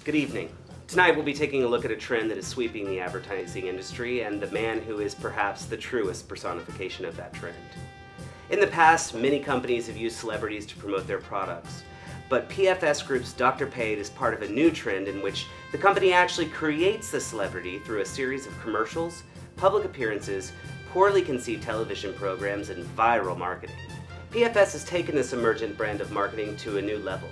Good evening. Tonight we'll be taking a look at a trend that is sweeping the advertising industry and the man who is perhaps the truest personification of that trend. In the past, many companies have used celebrities to promote their products, but PFS Group's Dr. Paid is part of a new trend in which the company actually creates the celebrity through a series of commercials, public appearances, poorly conceived television programs, and viral marketing. PFS has taken this emergent brand of marketing to a new level.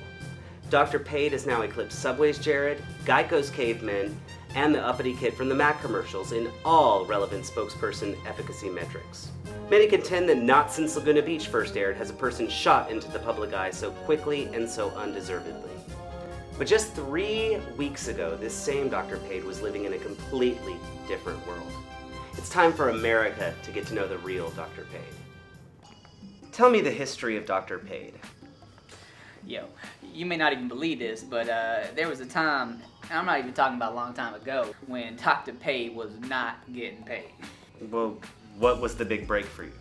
Dr. Paid has now eclipsed Subway's Jared, Geico's Cavemen, and the uppity kid from the Mac commercials in all relevant spokesperson efficacy metrics. Many contend that not since Laguna Beach first aired has a person shot into the public eye so quickly and so undeservedly. But just 3 weeks ago, this same Dr. Paid was living in a completely different world. It's time for America to get to know the real Dr. Paid. Tell me the history of Dr. Paid. Yo, you may not even believe this, but there was a time, and I'm not even talking about a long time ago, when Dr. Paid was not getting paid. Well, what was the big break for you?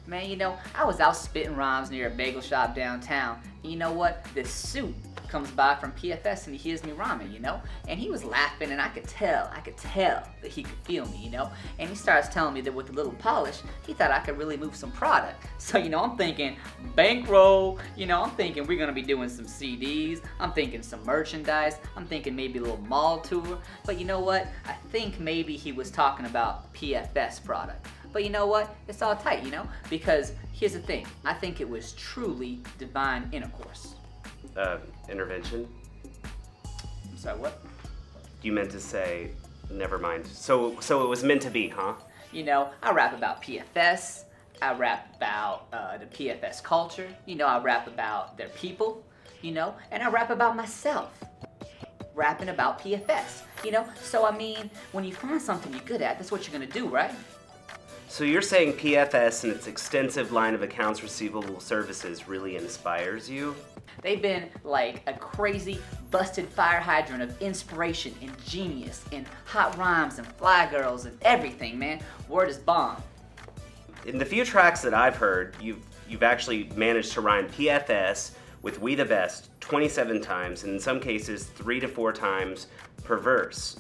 Man, you know, I was out spitting rhymes near a bagel shop downtown. And you know what? This suit comes by from PFS and he hears me rhyming, you know? And he was laughing and I could tell that he could feel me, you know? And he starts telling me that with a little polish, he thought I could really move some product. So, you know, I'm thinking bankroll, you know, I'm thinking we're gonna be doing some CDs, I'm thinking some merchandise, I'm thinking maybe a little mall tour. But you know what? I think maybe he was talking about PFS product. But you know what? It's all tight, you know? Because here's the thing, I think it was truly divine intercourse. Intervention? I'm sorry, what? You meant to say, never mind. So it was meant to be, huh? You know, I rap about PFS, I rap about the PFS culture, you know, I rap about their people, you know, and I rap about myself. Rapping about PFS, you know? So I mean, when you find something you're good at, that's what you're gonna do, right? So you're saying PFS and its extensive line of accounts receivable services really inspires you? They've been like a crazy, busted fire hydrant of inspiration and genius and hot rhymes and fly girls and everything, man. Word is bomb. In the few tracks that I've heard, you've actually managed to rhyme PFS with We the Best 27 times, and in some cases 3 to 4 times per verse.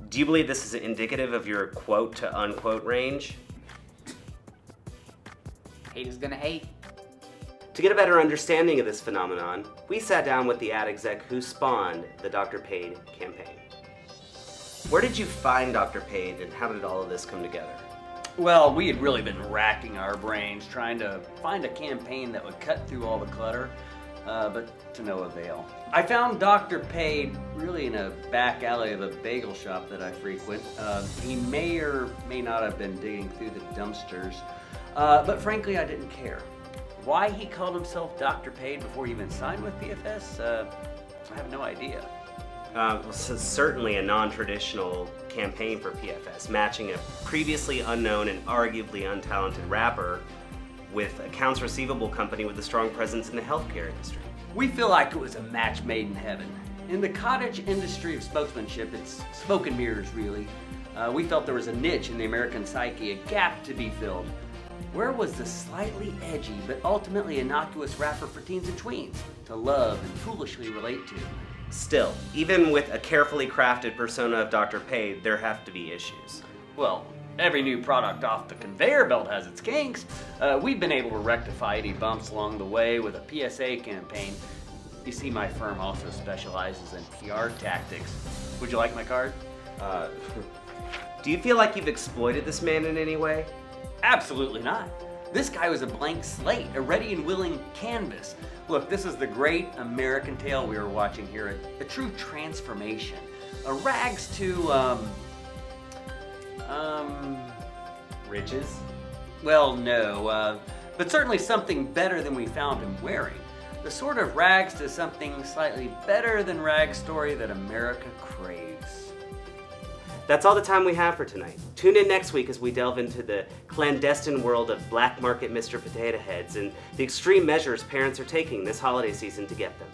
Do you believe this is indicative of your quote to unquote range? Haters gonna hate. To get a better understanding of this phenomenon, we sat down with the ad exec who spawned the Dr. Paid campaign. Where did you find Dr. Paid and how did all of this come together? Well, we had really been racking our brains trying to find a campaign that would cut through all the clutter, but to no avail. I found Dr. Paid really in a back alley of a bagel shop that I frequent. He may or may not have been digging through the dumpsters, but frankly I didn't care. Why he called himself Dr. Paid before he even signed with PFS, I have no idea. This is certainly a non-traditional campaign for PFS, matching a previously unknown and arguably untalented rapper with accounts receivable company with a strong presence in the healthcare industry. We feel like it was a match made in heaven. In the cottage industry of spokesmanship, it's smoke and mirrors really. We felt there was a niche in the American psyche, a gap to be filled. Where was the slightly edgy but ultimately innocuous rapper for teens and tweens to love and foolishly relate to? Still, even with a carefully crafted persona of Dr. Paid, there have to be issues. Well, every new product off the conveyor belt has its kinks. We've been able to rectify any bumps along the way with a PSA campaign. You see, my firm also specializes in PR tactics. Would you like my card? Do you feel like you've exploited this man in any way? Absolutely not. This guy was a blank slate, a ready and willing canvas. Look, this is the great American tale we were watching here, a true transformation. A rags to, Riches? well, no, but certainly something better than we found him wearing. The sort of rags to something slightly better than rags story that America craves. That's all the time we have for tonight. Tune in next week as we delve into the clandestine world of black market Mr. Potato Heads and the extreme measures parents are taking this holiday season to get them.